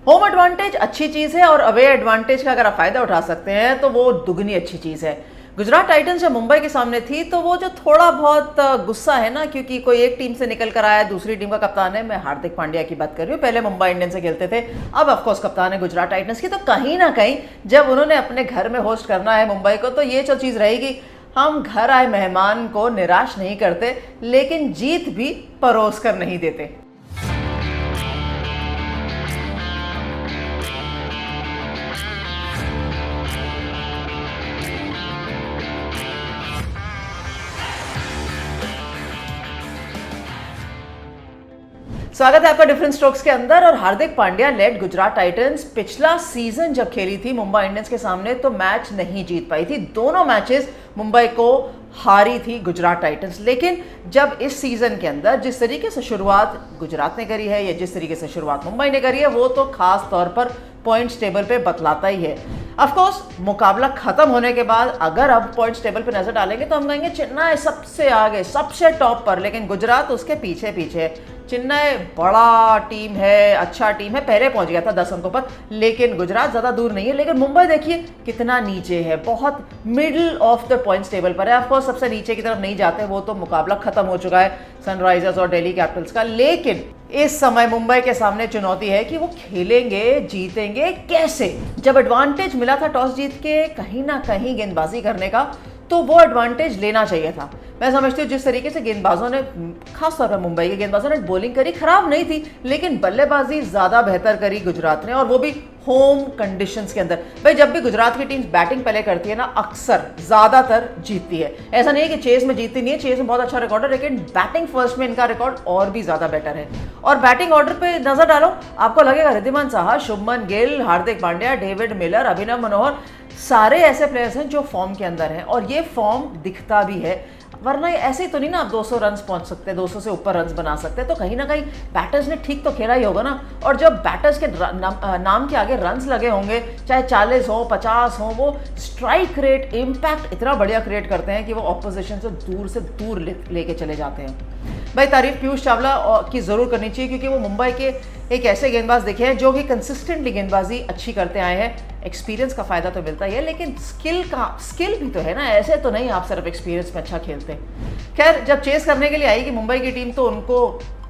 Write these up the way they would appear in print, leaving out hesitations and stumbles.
Home advantage अच्छी चीज़ है और अवे एडवांटेज का अगर आप फायदा उठा सकते हैं तो वो दुगनी अच्छी चीज़ है। गुजरात टाइटंस जब मुंबई के सामने थी तो वो जो थोड़ा बहुत गुस्सा है ना, क्योंकि कोई एक टीम से निकल कर आया, दूसरी टीम का कप्तान है, मैं हार्दिक पांड्या की बात कर रही हूँ, पहले मुंबई इंडियंस से खेलते थे, अब ऑफकोर्स कप्तान है गुजरात टाइटंस की, तो कहीं ना कहीं जब उन्होंने अपने घर में होस्ट करना है मुंबई को, तो ये जो चीज़ रहेगी, हम घर आए मेहमान को निराश नहीं करते लेकिन जीत भी परोस कर नहीं देते। स्वागत है आपका डिफरेंट स्ट्रोक्स के अंदर। और हार्दिक पांड्या लेड गुजरात टाइटंस पिछला सीजन जब खेली थी मुंबई इंडियंस के सामने तो मैच नहीं जीत पाई थी, दोनों मैचेस मुंबई को हारी थी गुजरात टाइटंस। लेकिन जब इस सीजन के अंदर जिस तरीके से शुरुआत गुजरात ने करी है या जिस तरीके से शुरुआत मुंबई ने करी है, वो तो खास तौर पर पॉइंट्स टेबल पे बतलाता ही है। ऑफकोर्स मुकाबला खत्म होने के बाद अगर अब पॉइंट्स टेबल पे नजर डालेंगे तो हम कहेंगे चेन्नई सबसे आगे, सबसे टॉप पर, लेकिन गुजरात उसके पीछे पीछे है। चेन्नई बड़ा टीम है, अच्छा टीम है, पहले पहुंच गया था 10 अंकों पर, लेकिन गुजरात ज़्यादा दूर नहीं है। लेकिन मुंबई देखिए कितना नीचे है, बहुत middle of the points table पर है। ऑफकोर्स सबसे नीचे की तरफ नहीं जाते, वो तो मुकाबला खत्म हो चुका है सनराइजर्स और दिल्ली कैपिटल्स का। लेकिन इस समय मुंबई के सामने चुनौती है कि वो खेलेंगे, जीतेंगे कैसे। जब एडवांटेज मिला था टॉस जीत के कहीं ना कहीं गेंदबाजी करने का, तो वो एडवांटेज लेना चाहिए था। मैं समझती हूँ जिस तरीके से गेंदबाजों ने, खासतौर पर मुंबई के गेंदबाजों ने बॉलिंग करी, खराब नहीं थी, लेकिन बल्लेबाजी ज़्यादा बेहतर करी गुजरात ने, और वो भी होम कंडीशंस के अंदर। भाई जब भी गुजरात की टीम बैटिंग पहले करती है ना, अक्सर ज़्यादातर जीतती है। ऐसा नहीं है कि चेस में जीतती नहीं है, चेस में बहुत अच्छा रिकॉर्ड है, लेकिन बैटिंग फर्स्ट में इनका रिकॉर्ड और भी ज़्यादा बेटर है। और बैटिंग ऑर्डर पे नजर डालो, आपको लगेगा रिद्धिमान साहा, शुभमन गिल, हार्दिक पांड्या, डेविड मिलर, अभिनव मनोहर, सारे ऐसे प्लेयर्स हैं जो फॉर्म के अंदर हैं, और ये फॉर्म दिखता भी है। वरना ऐसे ही तो नहीं ना आप 200 रन पहुंच सकते, 200 से ऊपर रन बना सकते, तो कहीं ना कहीं बैटर्स ने ठीक तो खेला ही होगा ना। और जब बैटर्स के नाम के आगे रन्स लगे होंगे, चाहे 40 हो 50 हो, वो स्ट्राइक रेट, इम्पैक्ट इतना बढ़िया क्रिएट करते हैं कि वो ऑपोजिशन से दूर लेके चले जाते हैं। भाई तारीफ पीयूष चावला की ज़रूर करनी चाहिए, क्योंकि वो मुंबई के एक ऐसे गेंदबाज दिखे हैं जो कि कंसिस्टेंटली गेंदबाजी अच्छी करते आए हैं। एक्सपीरियंस का फ़ायदा तो मिलता ही है, लेकिन स्किल भी तो है ना, ऐसे तो नहीं आप सिर्फ एक्सपीरियंस में अच्छा खेलते। खैर जब चेस करने के लिए आएगी मुंबई की टीम तो उनको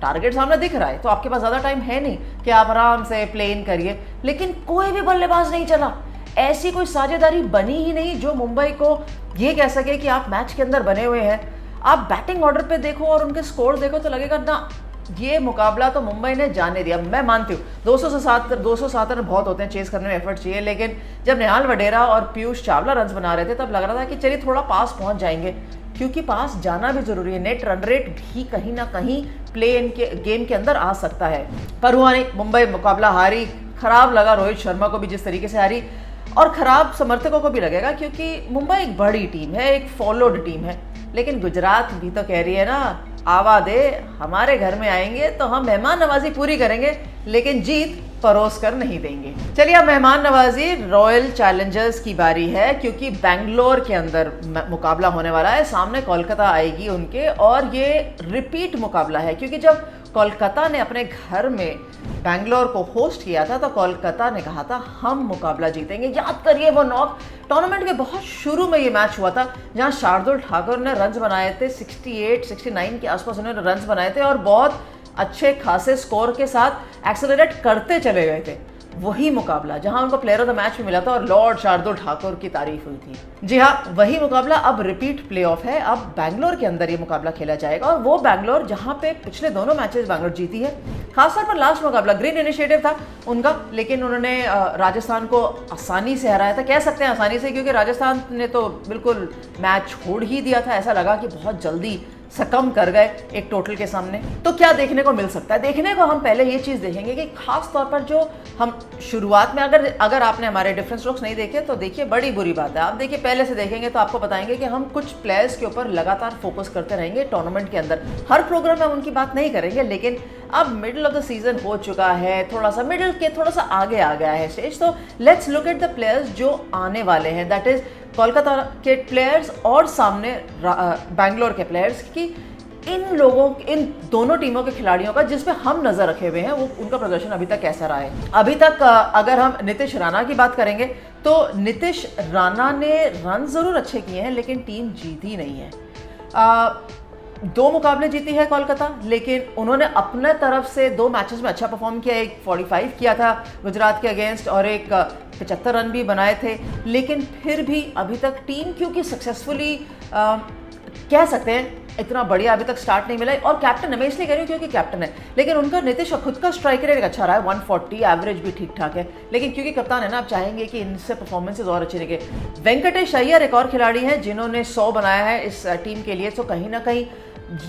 टारगेट सामने दिख रहा है, तो आपके पास ज़्यादा टाइम है नहीं कि आप आराम से प्ले इन करिए, लेकिन कोई भी बल्लेबाज नहीं चला। ऐसी कोई साझेदारी बनी ही नहीं जो मुंबई को ये कह सके कि आप मैच के अंदर बने हुए हैं। आप बैटिंग ऑर्डर पे देखो और उनके स्कोर देखो तो लगेगा ना, ये मुकाबला तो मुंबई ने जाने दिया। मैं मानती हूँ 207 रन बहुत होते हैं, चेस करने में एफर्ट चाहिए, लेकिन जब नेहाल वडेरा और पीयूष चावला रन्स बना रहे थे तब लग रहा था कि चलिए थोड़ा पास पहुंच जाएंगे, क्योंकि पास जाना भी जरूरी है। नेट रन रेट भी कहीं ना कहीं प्ले इन के गेम के अंदर आ सकता है। पर हुआ नहीं, मुंबई मुकाबला हारी। खराब लगा रोहित शर्मा को भी जिस तरीके से हारी, और खराब समर्थकों को भी लगेगा, क्योंकि मुंबई एक बड़ी टीम है, एक फॉलोड टीम है। लेकिन गुजरात भी तो कह रही है ना, आवा दे, हमारे घर में आएंगे तो हम मेहमान नवाजी पूरी करेंगे, लेकिन जीत परोस कर नहीं देंगे। चलिए अब मेहमान नवाजी रॉयल चैलेंजर्स की बारी है, क्योंकि बेंगलोर के अंदर मुकाबला होने वाला है, सामने कोलकाता आएगी उनके, और ये रिपीट मुकाबला है, क्योंकि जब कोलकाता ने अपने घर में बेंगलोर को होस्ट किया था तो कोलकाता ने कहा था हम मुकाबला जीतेंगे। याद करिए वो नॉक टूर्नामेंट के बहुत शुरू में ये मैच हुआ था, जहां शार्दुल ठाकुर ने रन्स बनाए थे, 68-69 के आसपास उन्होंने रन्स बनाए थे, और बहुत अच्छे खासे स्कोर के साथ एक्सेलरेट करते चले गए थे। वही मुकाबला जहां उनको प्लेयर ऑफ द मैच भी मिला था और लॉर्ड शार्दुल ठाकुर की तारीफ हुई थी। जी हाँ, वही मुकाबला अब रिपीट प्लेऑफ है। अब बैंगलोर के अंदर ये मुकाबला खेला जाएगा, और वो बैंगलोर जहां पे पिछले दोनों मैचेस बैंगलोर जीती है। खासतौर पर लास्ट मुकाबला ग्रीन इनिशिएटिव था उनका, लेकिन उन्होंने राजस्थान को आसानी से हराया था, कह सकते हैं आसानी से, क्योंकि राजस्थान ने तो बिल्कुल मैच छोड़ ही दिया था। ऐसा लगा कि बहुत जल्दी सकम कर गए एक टोटल के सामने। तो क्या देखने को मिल सकता है? देखने को हम पहले ये चीज़ देखेंगे कि खास तौर पर जो हम शुरुआत में, अगर आपने हमारे डिफरेंट स्ट्रोक्स नहीं देखे तो देखिए, बड़ी बुरी बात है। आप देखिए पहले से देखेंगे तो आपको बताएंगे कि हम कुछ प्लेयर्स के ऊपर लगातार फोकस करते रहेंगे टूर्नामेंट के अंदर। हर प्रोग्राम में हम उनकी बात नहीं करेंगे, लेकिन अब मिडिल ऑफ द सीजन हो चुका है, थोड़ा सा मिडिल के थोड़ा सा आगे आ गया है स्टेज, तो let's look at the players जो आने वाले हैं, दैट इज कोलकाता के प्लेयर्स और सामने बैंगलोर के प्लेयर्स की इन दोनों टीमों के खिलाड़ियों का जिस पे हम नजर रखे हुए हैं वो उनका प्रदर्शन अभी तक कैसा रहा है। अभी तक अगर हम नीतीश राणा की बात करेंगे तो नीतीश राणा ने रन जरूर अच्छे किए हैं लेकिन टीम जीती नहीं है। 2 मुकाबले जीती है कोलकाता, लेकिन उन्होंने अपने तरफ से 2 मैचेस में अच्छा परफॉर्म किया। एक 45 किया था गुजरात के अगेंस्ट और एक 75 रन भी बनाए थे, लेकिन फिर भी अभी तक टीम क्योंकि सक्सेसफुली कह सकते हैं इतना बढ़िया अभी तक स्टार्ट नहीं मिला है। और कैप्टन है, मैं इसलिए कह रही हूँ क्योंकि कैप्टन है, लेकिन उनका नीतीश खुद का स्ट्राइक रेट अच्छा रहा है, 140 एवरेज भी ठीक ठाक है, लेकिन क्योंकि कप्तान है ना, आप चाहेंगे कि इनसे परफॉर्मेंसेज और अच्छे निकले। वेंकटेश अय्यर एक और खिलाड़ी हैं जिन्होंने 100 बनाया है इस टीम के लिए, तो कहीं ना कहीं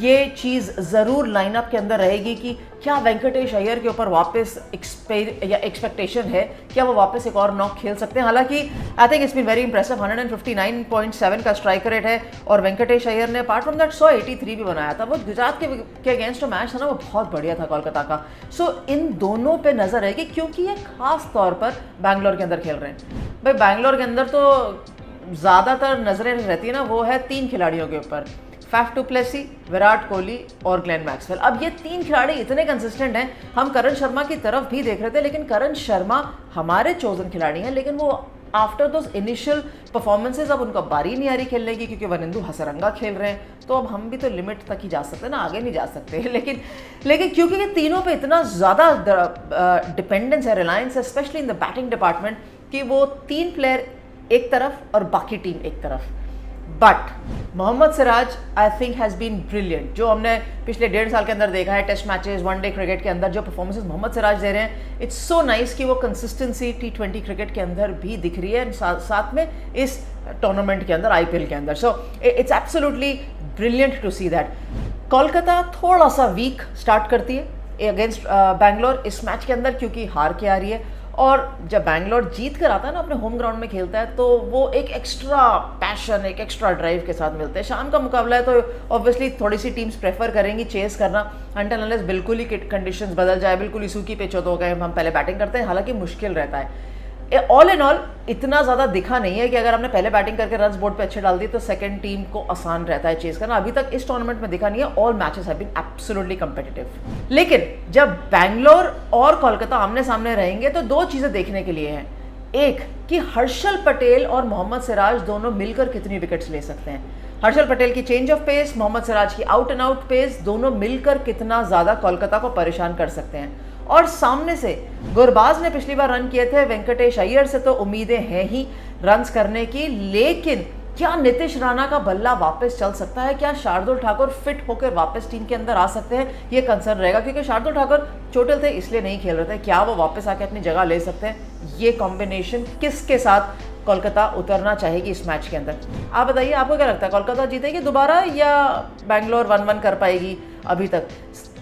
ये चीज़ ज़रूर लाइनअप के अंदर रहेगी कि क्या वेंकटेश अय्यर के ऊपर वापस एक्सपेक्टेशन है, क्या वो वापस एक और नॉक खेल सकते हैं। हालांकि I think it's been very impressive, 159.7 का स्ट्राइक रेट है और वेंकटेश अय्यर ने अपार्ट फ्रॉम दैट 183 भी बनाया था। वो गुजरात के अगेंस्ट जो मैच था ना वो बहुत बढ़िया था कोलकाता का। सो इन दोनों पे नजर रहेगी क्योंकि ये खास तौर पर बैंगलोर के अंदर खेल रहे हैं। भाई बैंगलोर के अंदर तो ज़्यादातर नजरें रहती है ना, वो है 3 खिलाड़ियों के ऊपर, Faf du Plessis, Virat Kohli और ग्लेन मैक्सवेल। अब ये 3 खिलाड़ी इतने कंसिस्टेंट हैं, हम करण शर्मा की तरफ भी देख रहे थे, लेकिन करण शर्मा हमारे चोजन खिलाड़ी हैं, लेकिन वो आफ्टर दोज इनिशियल परफॉर्मेंसेज अब उनका बारी नहीं आ रही खेलने की क्योंकि वनिंदु हसरंगा खेल रहे हैं, तो अब हम भी तो लिमिट तक ही जा सकते हैं ना, आगे नहीं जा सकते। लेकिन क्योंकि ये तीनों पे इतना ज़्यादा डिपेंडेंस है, रिलायंस है, specially in the batting department, कि वो 3 प्लेयर एक तरफ और बाकी टीम एक तरफ। But Mohammed Siraj I think has been brilliant. जो हमने पिछले 1.5 साल के अंदर देखा है टेस्ट मैचेस, वनडे क्रिकेट के अंदर जो परफॉर्मेंसेस मोहम्मद सिराज दे रहे हैं, इट्स सो नाइस कि वो कंसिस्टेंसी T20 क्रिकेट के अंदर भी दिख रही है, साथ में इस टूर्नामेंट के अंदर, IPL के अंदर। So it's absolutely brilliant to see that. Kolkata थोड़ा सा वीक स्टार्ट करती है अगेंस्ट बैंगलोर इस मैच के अंदर क्योंकि हार के आ रही है, और जब बैंगलोर जीत कर आता है ना, अपने होम ग्राउंड में खेलता है, तो वो एक एक्स्ट्रा पैशन, एक एक्स्ट्रा ड्राइव के साथ मिलते हैं। शाम का मुकाबला है तो ऑब्वियसली थोड़ी सी टीम्स प्रेफर करेंगी चेस करना, अनटिल अनलेस बिल्कुल ही कंडीशंस बदल जाए, बिल्कुल ही सूखी पिच हो तो गए हम पहले बैटिंग करते हैं, हालांकि मुश्किल रहता है। ऑल इन ऑल इतना ज़्यादा दिखा नहीं है कि अगर हमने पहले बैटिंग करके रन्स बोर्ड पे अच्छे डाल दिए तो सेकंड टीम को आसान रहता है चेस करना। अभी तक इस टूर्नामेंट में दिखा नहीं है, all matches have been absolutely competitive. लेकिन जब बैंगलोर और कोलकाता आमने सामने रहेंगे तो 2 चीज़ें देखने के लिए हैं। एक कि हर्षल पटेल और मोहम्मद सिराज दोनों मिलकर कितनी विकेट्स ले सकते हैं। हर्षल पटेल की change of pace, Mohammed Siraj की आउट एंड आउट पेस, दोनों मिलकर कितना ज़्यादा कोलकाता को परेशान कर सकते हैं। और सामने से गुरबाज ने पिछली बार रन किए थे, वेंकटेश अय्यर से तो उम्मीदें हैं ही रन्स करने की, लेकिन क्या नीतीश राणा का बल्ला वापस चल सकता है? क्या शार्दुल ठाकुर फिट होकर वापस टीम के अंदर आ सकते हैं? ये कंसर्न रहेगा क्योंकि शार्दुल ठाकुर चोटिल थे इसलिए नहीं खेल रहे थे। क्या वो वापस आके अपनी जगह ले सकते हैं? ये कॉम्बिनेशन किसके साथ कोलकाता उतरना चाहेगी इस मैच के अंदर? आप बताइए, आपको क्या लगता है, कोलकाता जीतेगी दोबारा या बैंगलोर 1-1 कर पाएगी? अभी तक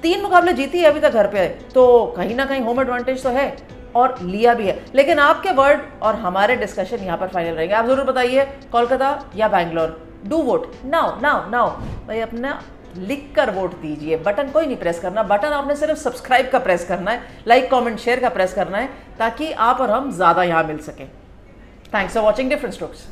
3 मुकाबले जीती है अभी तक घर पे, तो कहीं ना कहीं होम एडवांटेज तो है और लिया भी है। लेकिन आपके वर्ड और हमारे डिस्कशन यहाँ पर फाइनल रहेंगे। आप जरूर बताइए कोलकाता या Bangalore. Do vote now now now. भाई अपना लिख कर वोट दीजिए, बटन कोई नहीं प्रेस करना, बटन आपने सिर्फ सब्सक्राइब का प्रेस करना है, लाइक कमेंट शेयर का प्रेस करना है, ताकि आप और हम ज़्यादा यहाँ मिल सकें। Thanks for watching different strokes.